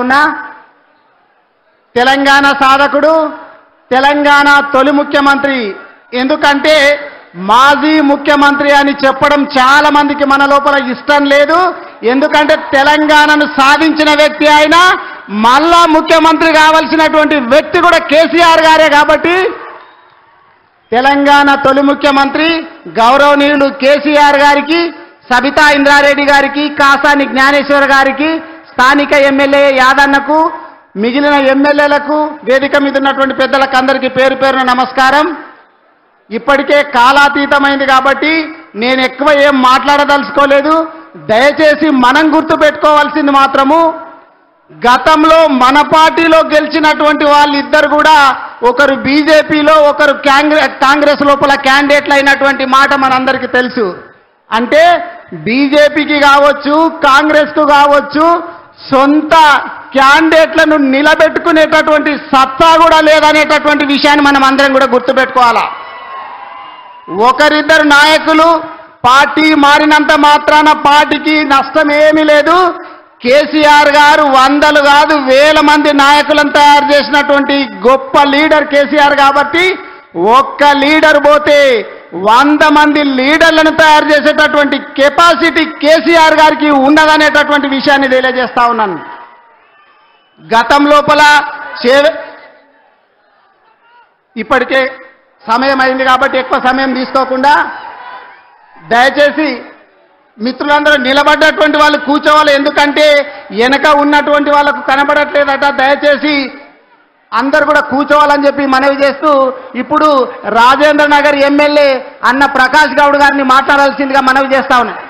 ఉన్నా తెలంగాణ సాధకుడు, తెలంగాణ తొలి ముఖ్యమంత్రి. ఎందుకంటే మాజీ ముఖ్యమంత్రి అని చెప్పడం చాలా మందికి మన లోపల ఇష్టం లేదు. ఎందుకంటే తెలంగాణను సాధించిన వ్యక్తి ఆయన, మళ్ళా ముఖ్యమంత్రి కావాల్సినటువంటి వ్యక్తి కూడా కేసీఆర్ గారే. కాబట్టి తెలంగాణ తొలి ముఖ్యమంత్రి గౌరవనీయులు కేసీఆర్ గారికి, సబితా ఇంద్రారెడ్డి గారికి, కాసాని జ్ఞానేశ్వర్ గారికి, స్థానిక ఎమ్మెల్యే యాదన్నకు, మిగిలిన ఎమ్మెల్యేలకు, వేదిక మీద ఉన్నటువంటి పెద్దలకు అందరికీ పేరు పేరున నమస్కారం. ఇప్పటికే కాలాతీతమైంది కాబట్టి నేను ఎక్కువ ఏం మాట్లాడదలుచుకోలేదు. దయచేసి మనం గుర్తుపెట్టుకోవాల్సింది మాత్రము, గతంలో మన పార్టీలో గెలిచినటువంటి వాళ్ళిద్దరు కూడా ఒకరు బీజేపీలో, ఒకరు కాంగ్రెస్ లోపల క్యాండిడేట్లు అయినటువంటి మాట మనందరికీ తెలుసు. అంటే బీజేపీకి కావచ్చు, కాంగ్రెస్కు కావచ్చు, సొంత క్యాండిడేట్లను నిలబెట్టుకునేటటువంటి సత్తా కూడా లేదనేటటువంటి విషయాన్ని మనం అందరం కూడా గుర్తుపెట్టుకోవాలా. ఒకరిద్దరు నాయకులు పార్టీ మారినంత మాత్రాన పార్టీకి నష్టం ఏమీ లేదు. కేసీఆర్ గారు వందలు కాదు వేల మంది నాయకులను తయారు చేసినటువంటి గొప్ప లీడర్ కేసీఆర్. కాబట్టి ఒక్క లీడర్ పోతే 100 మంది లీడర్లను తయారు చేసేటటువంటి కెపాసిటీ కేసీఆర్ గారికి ఉన్నదనేటటువంటి విషయాన్ని తెలియజేస్తా ఉన్నాను. గతం లోపల ఇప్పటికే సమయం అయింది కాబట్టి ఎక్కువ సమయం తీసుకోకుండా దయచేసి మిత్రులందరూ నిలబడ్డటువంటి వాళ్ళు కూర్చోవాలి. ఎందుకంటే వెనక ఉన్నటువంటి వాళ్ళకు కనబడట్లేదట. దయచేసి అందరు కూడా కూర్చోవాలని చెప్పి మనవి చేస్తూ ఇప్పుడు రాజేంద్ర నగర్ ఎమ్మెల్యే అన్న ప్రకాష్ గౌడ్ గారిని మాట్లాడాల్సిందిగా మనవి చేస్తా ఉన్నాను.